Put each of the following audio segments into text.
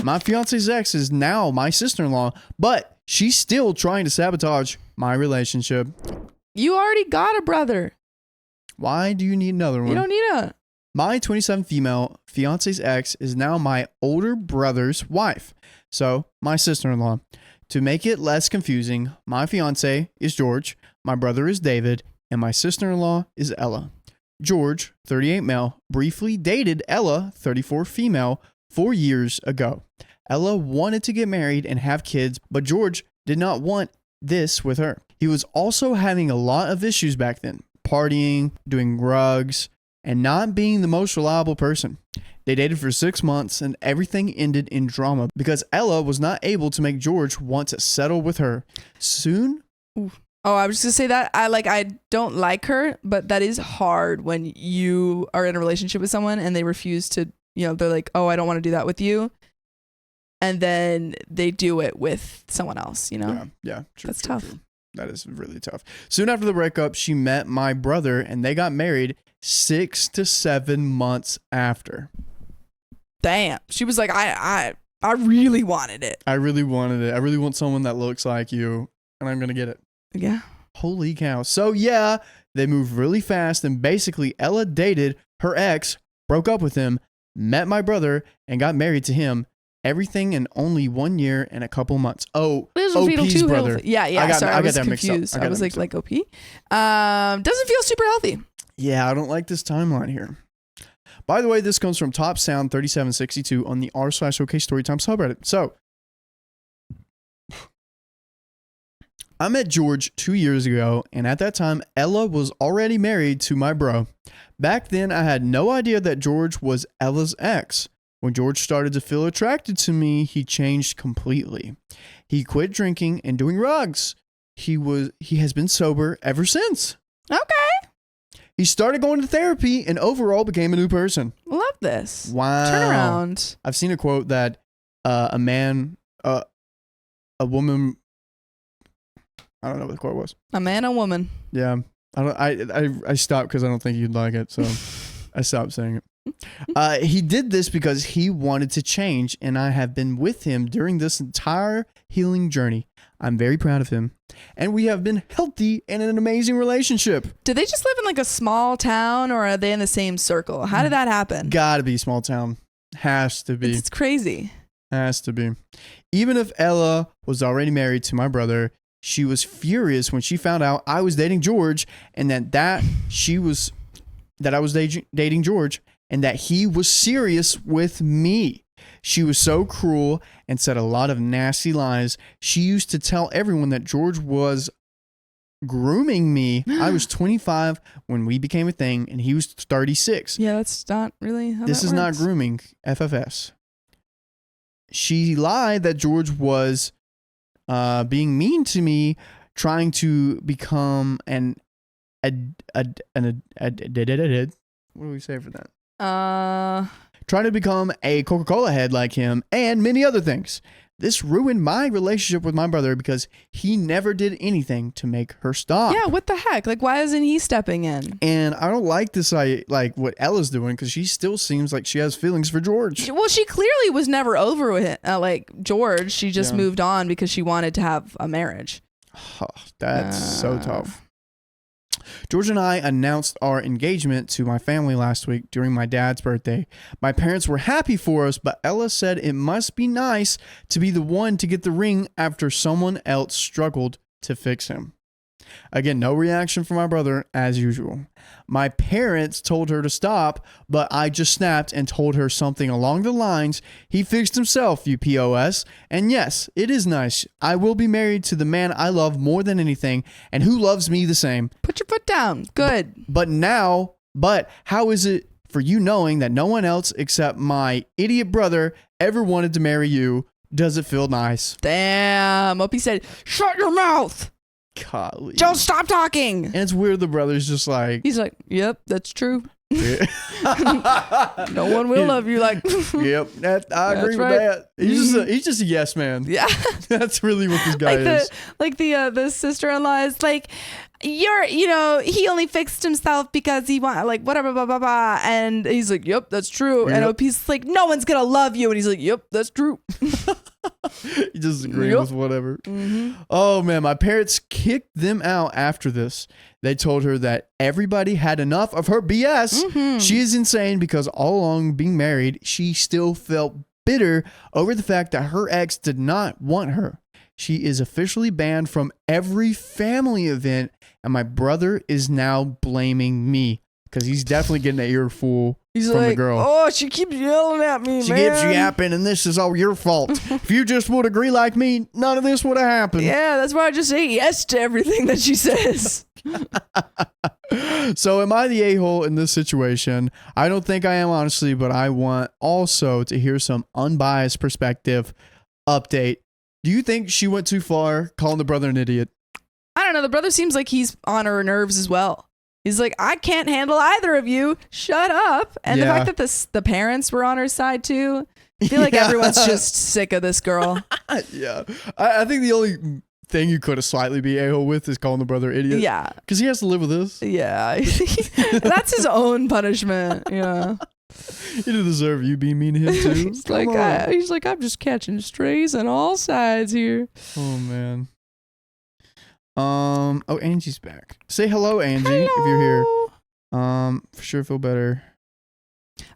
My fiance's ex is now my sister-in-law, but she's still trying to sabotage my relationship. You already got a brother. Why do you need another one? You don't need a... My 27 female fiance's ex is now my older brother's wife, so my sister-in-law. To make it less confusing, my fiance is George, my brother is David, and my sister-in-law is Ella. George, 38 male, briefly dated Ella, 34 female, 4 years ago. Ella wanted to get married and have kids, but George did not want this with her. He was also having a lot of issues back then, partying, doing drugs, and not being the most reliable person. They dated for 6 months and everything ended in drama because Ella was not able to make George want to settle with her. Soon... Oof. Oh, I was just gonna say that I don't like her, but that is hard when you are in a relationship with someone and they refuse to, they're like, oh, I don't want to do that with you. And then they do it with someone else, Yeah, true. That's tough. True. That is really tough. Soon after the breakup, she met my brother and they got married 6 to 7 months after. Damn. She was like, I really wanted it. I really wanted it. I really want someone that looks like you, and I'm going to get it. Yeah. Holy cow. So yeah, they moved really fast, and basically Ella dated her ex, broke up with him, met my brother, and got married to him. Everything in only 1 year and a couple months. Oh, OP's brother. Healthy. Yeah. I was confused. I was like OP. Doesn't feel super healthy. Yeah, I don't like this timeline here. By the way, this comes from Top Sound 3762 on the r/OKstorytime subreddit. So, I met George 2 years ago, and at that time, Ella was already married to my bro. Back then, I had no idea that George was Ella's ex. When George started to feel attracted to me, he changed completely. He quit drinking and doing drugs. He has been sober ever since. Okay. He started going to therapy and overall became a new person. Love this. Wow. Turn around. I've seen a quote that a woman, I don't know what the quote was. A man, a woman. Yeah. I stopped because I don't think you'd like it, so I stopped saying it. He did this because he wanted to change, and I have been with him during this entire healing journey. I'm very proud of him, and we have been healthy and in an amazing relationship. Do they just live in like a small town, or are they in the same circle? How did that happen? Gotta be small town. Has to be. It's crazy. Has to be. Even if Ella was already married to my brother, she was furious when she found out I was dating George, and that I was dating George, and that he was serious with me. She was so cruel and said a lot of nasty lies. She used to tell everyone that George was grooming me. I was 25 when we became a thing, and he was 36. Yeah, that's not really how this that is works. not grooming, FFS. She lied that George was being mean to me, trying to become what do we say for that? Trying to become a Coca-Cola head like him, and many other things. This ruined my relationship with my brother because he never did anything to make her stop. Yeah, what the heck? Like, why isn't he stepping in? And I don't like this, like what Ella's doing, because she still seems like she has feelings for George. Well, she clearly was never over with like George. She just moved on because she wanted to have a marriage. Oh, that's so tough. George and I announced our engagement to my family last week during my dad's birthday. My parents were happy for us, but Ella said it must be nice to be the one to get the ring after someone else struggled to fix him. Again, no reaction from my brother as usual. My parents told her to stop, but I just snapped and told her something along the lines, "He fixed himself, you POS. And yes, it is nice. I will be married to the man I love more than anything and who loves me the same." Put your foot down. Good. But how is it for you knowing that no one else except my idiot brother ever wanted to marry you? Does it feel nice? Damn. Opie said, "Shut your mouth. Golly. Joe, stop talking." And it's weird the brother's just like... He's like, yep, that's true. No one will love you like. Yep, I agree with right. that. He's just a yes man. Yeah. That's really what this guy is. The sister-in-law is like, he only fixed himself because he want like whatever, blah blah blah, and he's like, yep, that's true. Yep. And OP's like, no one's gonna love you, and he's like, yep, that's true. He just agreed with whatever. Mm-hmm. Oh man, my parents kicked them out after this. They told her that everybody had enough of her BS. Mm-hmm. She is insane because all along being married, she still felt bitter over the fact that her ex did not want her. She is officially banned from every family event, and my brother is now blaming me because he's definitely getting an earful from the girl. Oh, she keeps yelling at me, She man. keeps yapping, and this is all your fault. If you just would agree like me, none of this would have happened. Yeah, that's why I just say yes to everything that she says. So am I the a-hole in this situation? I don't think I am, honestly, but I want also to hear some unbiased perspective. Update. Do you think she went too far calling the brother an idiot? I don't know. The brother seems like he's on her nerves as well. He's like, I can't handle either of you. Shut up. And the fact that the parents were on her side too. I feel like everyone's just sick of this girl. Yeah. I think the only thing you could have slightly be a-hole with is calling the brother idiot. Yeah. Because he has to live with this. Yeah. That's his own punishment. Yeah. He didn't deserve you being mean to him too. He's like, I'm just catching strays on all sides here. Oh man. Angie's back. Say hello, Angie, if you're here. For sure feel better.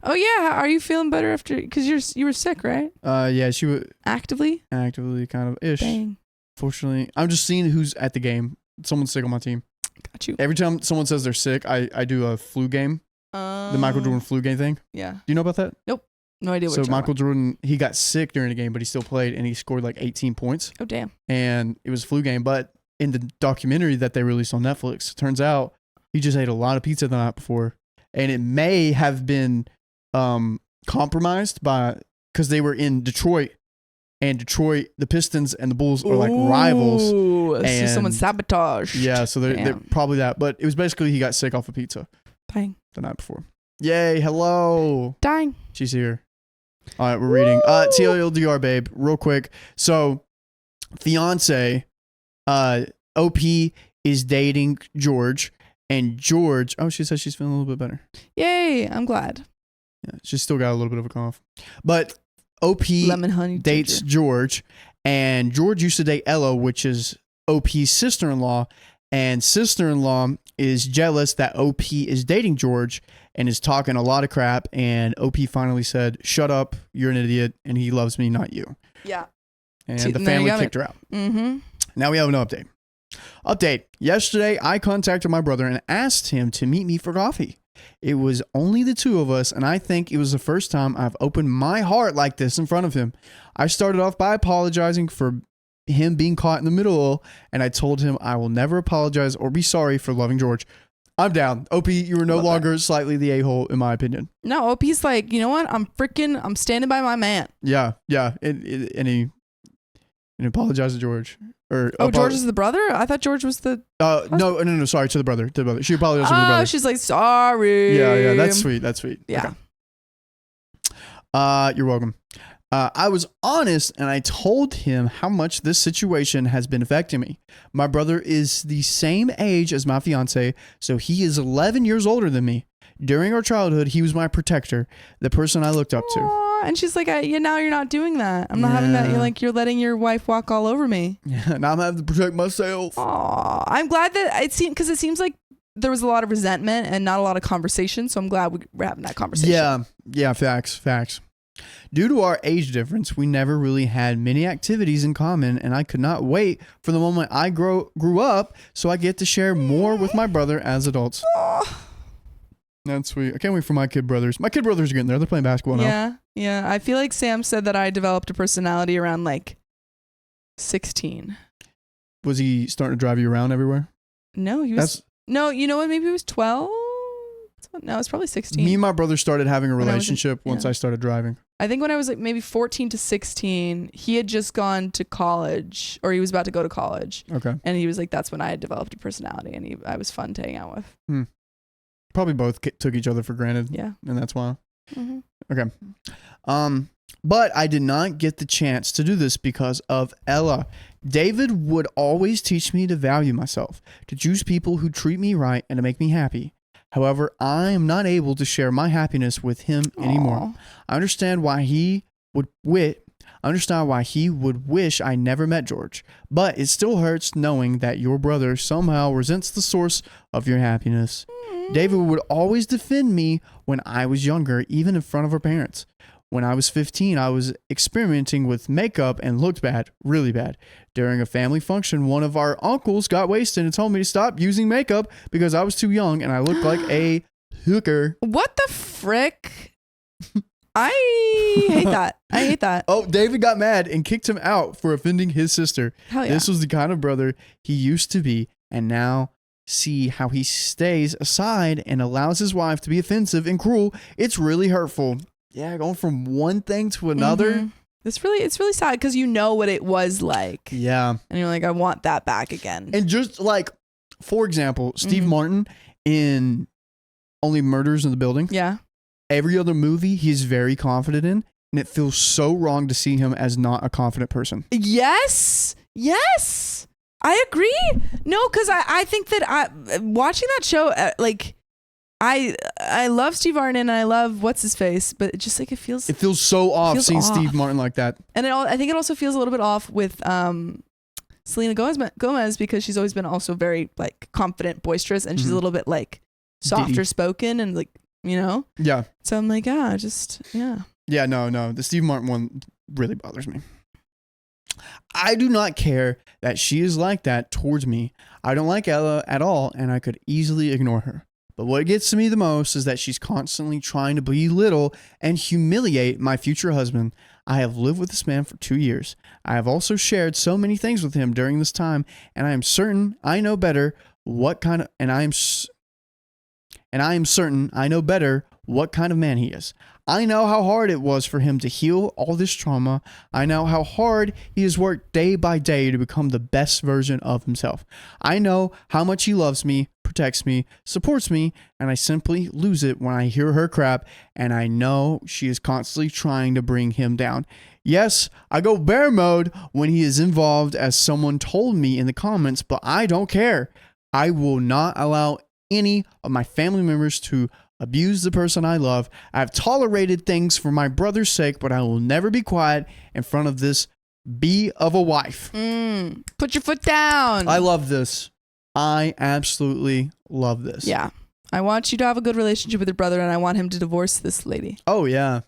Oh yeah, are you feeling better after? Because you were sick, right? Yeah, she was actively kind of ish. Dang. Fortunately, I'm just seeing who's at the game. Someone's sick on my team. Got you. Every time someone says they're sick, I do a flu game. The Michael Jordan flu game thing. Yeah. Do you know about that? Nope. No idea what So Michael Jordan, he got sick during the game, but he still played, and he scored like 18 points. Oh damn. And it was a flu game, but in the documentary that they released on Netflix, it turns out he just ate a lot of pizza the night before, and it may have been compromised because they were in Detroit, and Detroit, the Pistons and the Bulls are like rivals. And someone sabotaged. Yeah, so they're probably that, but it was basically he got sick off of pizza. Dang. The night before. Yay! Hello. Dang. She's here. All right, we're reading. TLDR, babe, real quick. So, fiance. OP is dating George, and George, she says she's feeling a little bit better. Yay, I'm glad. Yeah, she's still got a little bit of a cough. But OP lemon honey dates ginger. George, and George used to date Ella, which is OP's sister-in-law, and sister-in-law is jealous that OP is dating George and is talking a lot of crap, and OP finally said, shut up, you're an idiot, and he loves me, not you. Yeah. And the family kicked her out. Mm-hmm. Now we have an update. Yesterday, I contacted my brother and asked him to meet me for coffee. It was only the two of us, and I think it was the first time I've opened my heart like this in front of him. I started off by apologizing for him being caught in the middle, and I told him I will never apologize or be sorry for loving George. I'm down. OP, you are no longer slightly the a-hole, in my opinion. No, OP's like, you know what? I'm standing by my man. Yeah. And he apologized to George. George is the brother? I thought George was the... No, sorry, to the brother. She apologized to the brother. She's like, sorry. Yeah, that's sweet. Yeah. Okay. You're welcome. I was honest, and I told him how much this situation has been affecting me. My brother is the same age as my fiance, so he is 11 years older than me. During our childhood, he was my protector, the person I looked up to. Aww, and she's like, now you're not doing that. I'm not having that. You're letting your wife walk all over me. Yeah, now I'm having to protect myself. Aww, I'm glad that because it seems like there was a lot of resentment and not a lot of conversation, so I'm glad we're having that conversation. Yeah, facts. Due to our age difference, we never really had many activities in common, and I could not wait for the moment I grew up so I get to share more with my brother as adults. That's sweet. I can't wait for my kid brothers. My kid brothers are getting there. They're playing basketball now. Yeah. I feel like Sam said that I developed a personality around like 16. Was he starting to drive you around everywhere? No, he was. No, you know what? Maybe he was 12. No, it's probably 16. Me and my brother started having a relationship once I started driving. I think when I was like maybe 14 to 16, he had just gone to college, or he was about to go to college. Okay. And he was like, that's when I had developed a personality, and I was fun to hang out with. probably both took each other for granted. Yeah. And that's why. Mm-hmm. Okay. But I did not get the chance to do this because of Ella. David would always teach me to value myself, to choose people who treat me right and to make me happy. However, I am not able to share my happiness with him anymore. Aw. I understand why he would wish I never met George, but it still hurts knowing that your brother somehow resents the source of your happiness. David would always defend me when I was younger, even in front of our parents. When I was 15, I was experimenting with makeup and looked bad, really bad. During a family function, one of our uncles got wasted and told me to stop using makeup because I was too young and I looked like a hooker. What the frick? I hate that. Oh, David got mad and kicked him out for offending his sister. Hell yeah. This was the kind of brother he used to be, and now see how he stays aside and allows his wife to be offensive and cruel. It's really hurtful. Yeah, going from one thing to another. Mm-hmm. It's really sad because you know what it was like. Yeah. And you're like, I want that back again. And just like, for example, Steve Martin in Only Murders in the Building. Yeah. Every other movie he's very confident in, and it feels so wrong to see him as not a confident person. Yes. I agree. No, because I think that watching that show, I love Steve Martin and I love what's his face, but it just like it feels so off seeing Steve Martin like that. And I think it also feels a little bit off with Selena Gomez because she's always been also very like confident, boisterous, and she's a little bit like softer spoken and like, you know? Yeah. So I'm like, yeah. Yeah, no. The Steve Martin one really bothers me. I do not care that she is like that towards me. I don't like Ella at all, and I could easily ignore her. But what gets to me the most is that she's constantly trying to belittle and humiliate my future husband. I have lived with this man for 2 years. I have also shared so many things with him during this time, and I am certain I know better what kind of man he is. I know how hard it was for him to heal all this trauma. I know how hard he has worked day by day to become the best version of himself. I know how much he loves me, protects me, supports me, and I simply lose it when I hear her crap, and I know she is constantly trying to bring him down. Yes, I go bear mode when he is involved, as someone told me in the comments, but I don't care. I will not allow any of my family members to abuse the person I love. I have tolerated things for my brother's sake, but I will never be quiet in front of this bee of a wife. Put your foot down. I love this. I absolutely love this. Yeah. I want you to have a good relationship with your brother, and I want him to divorce this lady. Oh, yeah.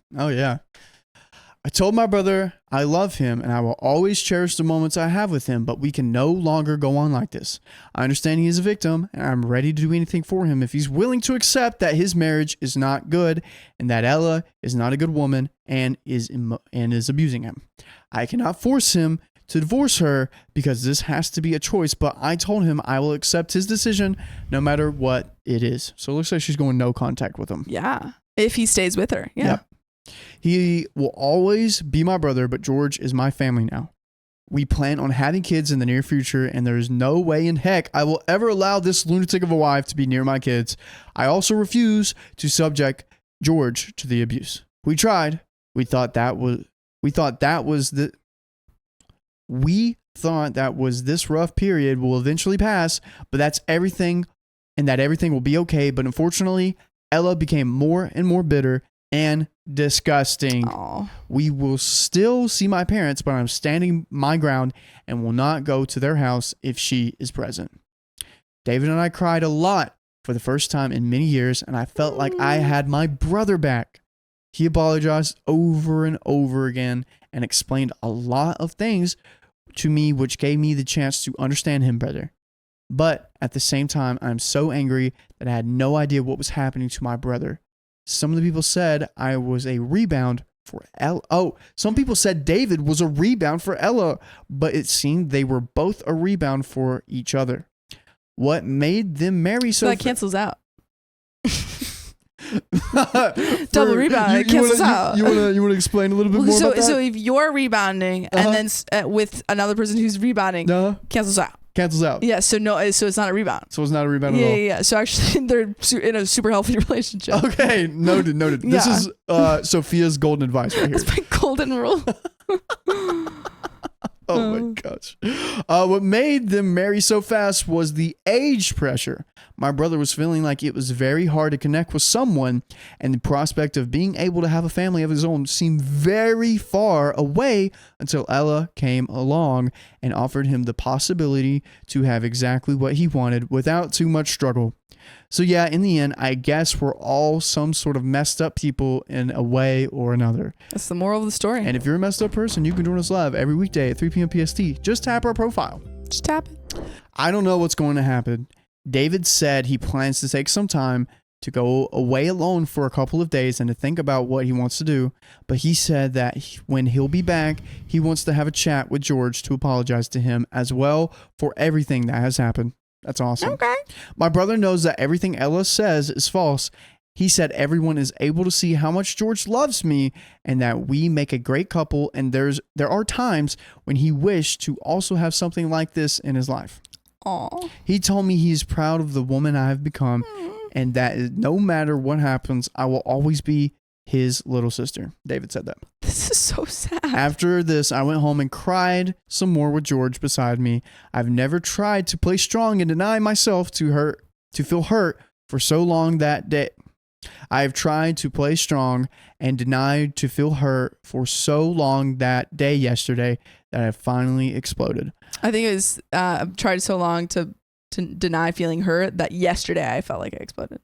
I told my brother I love him and I will always cherish the moments I have with him, but we can no longer go on like this. I understand he is a victim and I'm ready to do anything for him if he's willing to accept that his marriage is not good and that Ella is not a good woman and is abusing him. I cannot force him to divorce her because this has to be a choice, but I told him I will accept his decision no matter what it is. So it looks like she's going no contact with him. Yeah. If he stays with her. Yeah. Yep. He will always be my brother, but George is my family now. We plan on having kids in the near future, and there is no way in heck I will ever allow this lunatic of a wife to be near my kids. I also refuse to subject George to the abuse. We tried. We thought that was this rough period will eventually pass, but that's everything, and that everything will be okay. But unfortunately, Ella became more and more bitter and disgusting. Aww. We will still see my parents, but I'm standing my ground and will not go to their house if she is present. David and I cried a lot for the first time in many years, and I felt like I had my brother back. He apologized over and over again and explained a lot of things to me, which gave me the chance to understand him better. But at the same time, I'm so angry that I had no idea what was happening to my brother. Some of the people said I was a rebound for Ella. Oh, some people said David was a rebound for Ella, but it seemed they were both a rebound for each other. What made them marry so that cancels out. Double rebound. It cancels out. You want to explain a little bit more about that? So if you're rebounding and then with another person who's rebounding, cancels out. Cancels out. Yeah. So it's not a rebound. So it's not a rebound at all. Yeah. So actually, they're in a super healthy relationship. Okay. Noted. This is Sophia's golden advice right here. That's my golden rule. Oh my gosh. What made them marry so fast was the age pressure. My brother was feeling like it was very hard to connect with someone, and the prospect of being able to have a family of his own seemed very far away until Ella came along and offered him the possibility to have exactly what he wanted without too much struggle. So yeah, in the end, I guess we're all some sort of messed up people in a way or another. That's the moral of the story. And if you're a messed up person, you can join us live every weekday at 3 p.m. PST. Just tap our profile. Just tap it. I don't know what's going to happen. David said he plans to take some time to go away alone for a couple of days and to think about what he wants to do. But he said that when he'll be back, he wants to have a chat with George to apologize to him as well for everything that has happened. That's awesome. Okay. My brother knows that everything Ella says is false. He said everyone is able to see how much George loves me and that we make a great couple, and there are times when he wished to also have something like this in his life. Aww. He told me he's proud of the woman I have become and that no matter what happens, I will always be his little sister. David said that. This is so sad. After this, I went home and cried some more with George beside me. I've never tried to play strong and deny myself to feel hurt for so long that day. I have tried to play strong and denied to feel hurt for so long that day yesterday that I finally exploded. I think it was I've tried so long to deny feeling hurt that yesterday I felt like I exploded.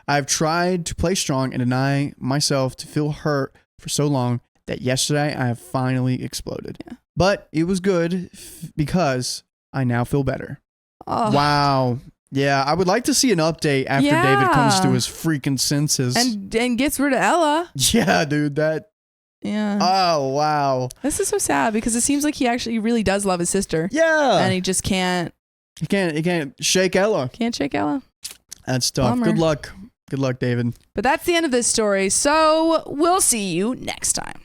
I've tried to play strong and deny myself to feel hurt for so long that yesterday I have finally exploded. Yeah. But it was good because I now feel better. Oh. Wow. Yeah, I would like to see an update after David comes to his freaking senses. And gets rid of Ella. Yeah, dude, that. Yeah. Oh, wow. This is so sad because it seems like he actually really does love his sister. Yeah. And he just can't. He can't shake Ella. Can't shake Ella. That's tough. Bummer. Good luck. Good luck, David. But that's the end of this story. So we'll see you next time.